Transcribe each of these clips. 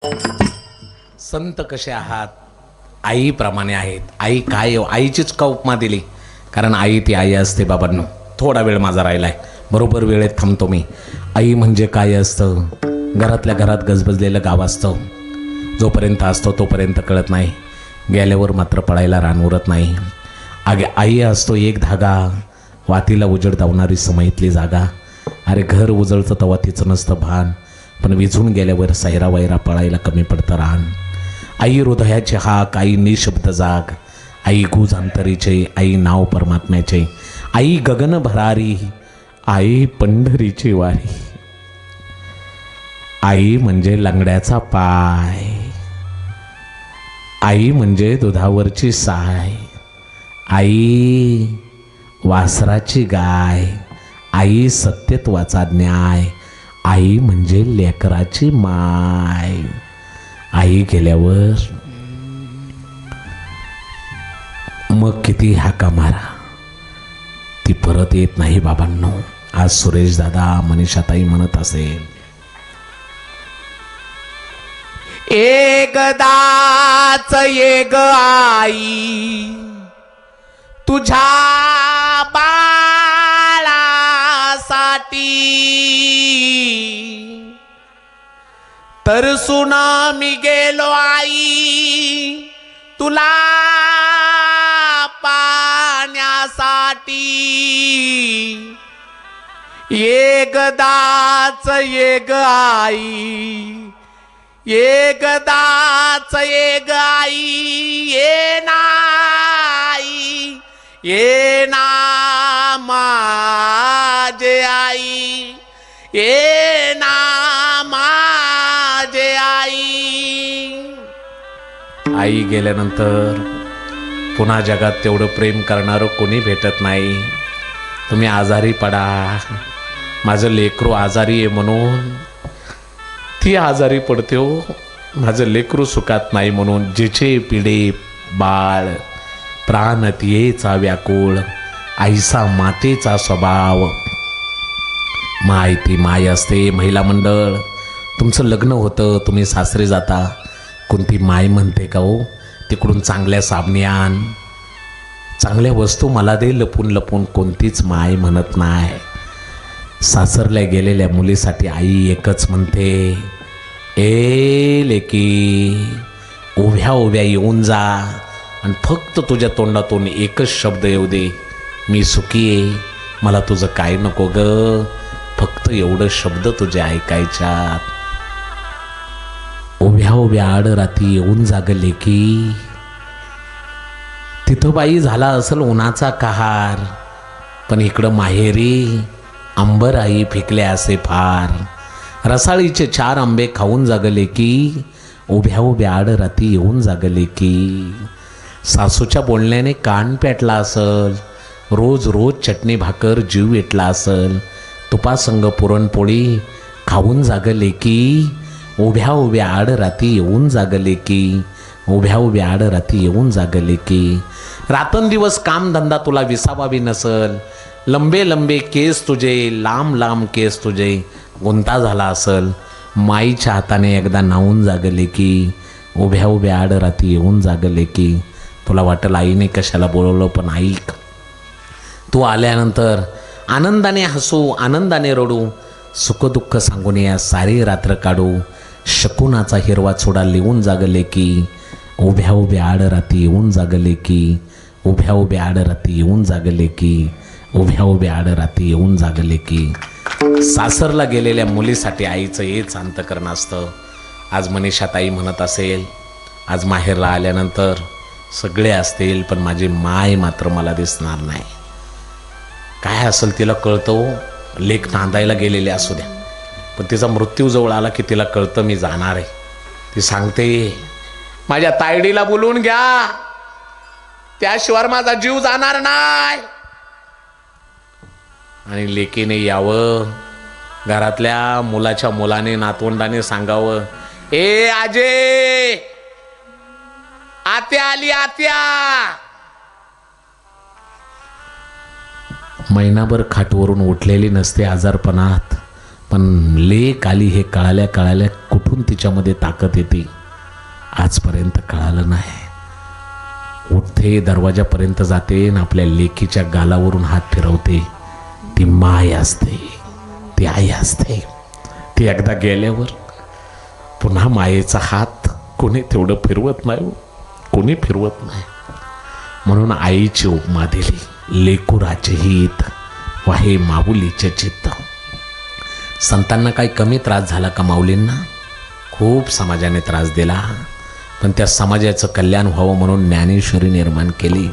संत कसे आहात? आईप्रमाणे आहेत. आई काय आईचीच का उपमा दिली? कारण आई ती आई असते बाबांनो. थोडा वेळ माझा राहिलाय, बरोबर वेळेत थांबतो मी. आई म्हणजे काय असतं? घरातल्या घरात गजबजलेलं गाव असतं. जोपर्यंत असतो तोपर्यंत कळत नाही, गेल्यावर मात्र पळायला रान उरत नाही. आई असतो एक धागा, वातीला उजड दावणारी समईतली जागा. अरे घर उजळतं तेव्हा तिचं नसतं भान, पण विझून गेल्यावर सैरा वैरा पळायला कमी पडतं रान. आई हृदयाचे हाक, आई निशब्द जाग, आई गुज अंतरीचे, आई नाव परमात्म्याचे, आई गगन भरारी, आई पंढरीची वारी. आई म्हणजे लंगड्याचा पाय, आई म्हणजे दुधावरची साय, आई वासराची गाय, आई सत्यत्वाचा न्याय, आई म्हणजे लेकराची माय. आई गेल्यावर मग किती हाका मारा, ती परत येत नाही बाबांनो. आज सुरेश दादा, मनीषाताई म्हणत असेल, एकदाच ये ग आई तुझ्या बाळासाठी, तर सुना मी गेलो आई तुला पाण्यासाठी. एकदाच ये ग आई, एकदाच ये ग आई, ये नाही ये ना माझे आई, ये ना माझे आई. आई गेल्यानंतर पुन्हा जगात तेवढं प्रेम करणारं कोणी भेटत नाही. तुम्ही आजारी पडा, माझं लेकरू आजारी आहे म्हणून ती आजारी पडते हो, माझं लेकरू सुखात नाही म्हणून. जिचे पिढे बाळ प्राण तियेचा व्याकुळ, आईसा मातेचा स्वभाव. माय ती माय असते. महिला मंडळ, तुमचं लग्न होतं, तुम्ही सासरे जाता, कोणती माय म्हणते का हो? तिकडून चांगल्या साबणी आण, चांगल्या वस्तू मला दे लपून लपून, कोणतीच माय म्हणत नाही. सासरल्या गेलेल्या मुलीसाठी आई एकच म्हणते, ए लेकी उभ्या उभ्या येऊन जा आणि फक्त तुझ्या तोंडातून एकच शब्द येऊ दे, मी सुखी आहे, मला तुझं काय नको ग, फक्त एवढं शब्द तुझे ऐकायच्यात. उभ्या उभ्या आड राती येऊन जागले की तिथं बाई झाला असेल उन्हाचा कहार, पण इकडं माहेरी अंबर आई फिकले असे फार. रसाळीचे 4 आंबे खाऊन जागले की उभ्या उभ्या आड राती येऊन जागले की. सासूच्या बोलण्याने कान पेटला असल, रोज रोज चटणी भाकर जीव वेटला असल, तुपासंग पुरणपोळी खाऊन जागले की उभ्या उभ्या आड राती येऊन जागले की, उभ्या उभ्या आड राती येऊन जागले की. रात्रंदिवस कामधंदा तुला विसावावी नसल, लंबे लंबे केस तुझे, लांब लांब केस तुझे, गुंता झाला असल, माईच्या हाताने एकदा नावून जागले की उभ्या उभ्या आड राती येऊन जागले की. तुला वाटलं आईने कशाला बोलवलं, पण ऐक, तू आल्यानंतर आनंदाने हसू, आनंदाने रडू, सुखदुःख सांगून या सारी रात्र काढू. शकुनाचा हिरवा चुडा लिहून जागले की उभ्या उभ्या आड राती येऊन जागले की, उभ्या उभ्या आड राती येऊन जागले की, उभ्या उभ्या आड राती येऊन जागले की. सासरला गेलेल्या मुलीसाठी आईचं हेच अंतकरण असतं. आज मनीषाताई म्हणत असेल, आज माहेरला आल्यानंतर सगळे असतील पण माझी माय मात्र मला दिसणार नाही. काय असेल तिला कळतं, लेक नांदायला गेलेले असू द्या, पण तिचा मृत्यू जवळ आला की तिला कळतं मी जाणार आहे. ती सांगते, माझ्या तायडीला बोलून घ्या, त्याशिवाय माझा जीव जाणार नाही. आणि लेकीने यावं, घरातल्या मुलाच्या मुलाने नातवंडाने सांगावं, ए आजे आत्या आली आत्या. महिनाभर खाटवरून उठलेली नसते आजारपणात, पण लेक आली हे कळाल्या कळाल्या कुठून कुठून तिच्यामध्ये ताकद येते आजपर्यंत कळालं नाही. उठते, दरवाजापर्यंत जाते आणि आपल्या लेकीच्या गालावरून हात फिरवते. ती माय असते, ती आई असते. ती एकदा गेल्यावर पुन्हा मायेचा हात कोणी तेवढं फिरवत नाही, कोणी फिरवत नाही. म्हणून आईची उपमा दिली, लेकुराचे हित वाहे माऊलीचे चित्त. संतांना काही कमी त्रास झाला का माऊलींना? खूप समाजाने त्रास दिला, पण त्या समाजाचं कल्याण व्हावं म्हणून ज्ञानेश्वरी निर्माण केली.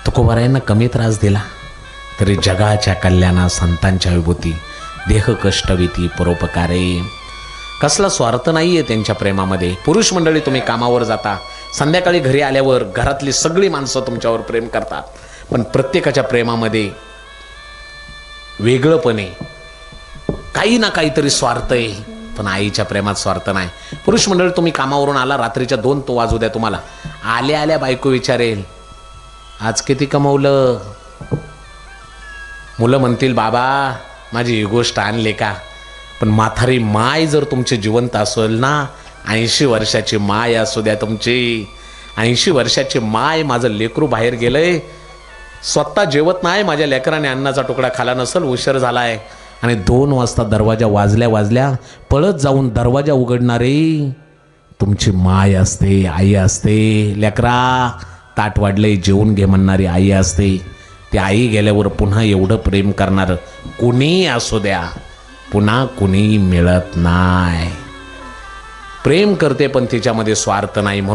तुकोबारायांना कमी त्रास दिला तरी जगाच्या कल्याणा संतांच्या विभूती देह कष्टविती परोपकारे. कसला स्वार्थ नाही आहे त्यांच्या प्रेमामध्ये. पुरुष मंडळी, तुम्ही कामावर जाता, संध्याकाळी घरी आल्यावर घरातली सगळी माणसं तुमच्यावर प्रेम करतात, पण प्रत्येकाच्या प्रेमामध्ये वेगळंपणे काही ना काहीतरी स्वार्थ आहे. पण आईच्या प्रेमात स्वार्थ नाही. पुरुष मंडळी, तुम्ही कामावरून आला, रात्रीच्या 2 तो वाजू द्या, तुम्हाला आल्या आल्या बायको विचारेल आज किती कमवलं. मुलं म्हणतील बाबा माझी ही गोष्ट आणले का. पण म्हातारी माय जर तुमची जिवंत असेल ना, 80 वर्षाची माय असू द्या तुमची, 80 वर्षाची माय, माझं लेकरू बाहेर गेलंय, स्वतः जेवत नाही, माझ्या लेकराने अन्नाचा तुकडा खाला नसेल, उशीर झालाय, आणि 2 वाजता दरवाजा वाजल्या पळत जाऊन दरवाजा उघडणारे तुमची माय असते, आई असते. लेकरा ताट वाढले जेवून घे म्हणणारी आई असते. ती आई गेल्यावर पुन्हा एवढं प्रेम करणारं कुणी असू द्या पुन्हा कुणी मिळत नाही. प्रेम करते पण तिच्यामध्ये स्वार्थ नाही. म्हणून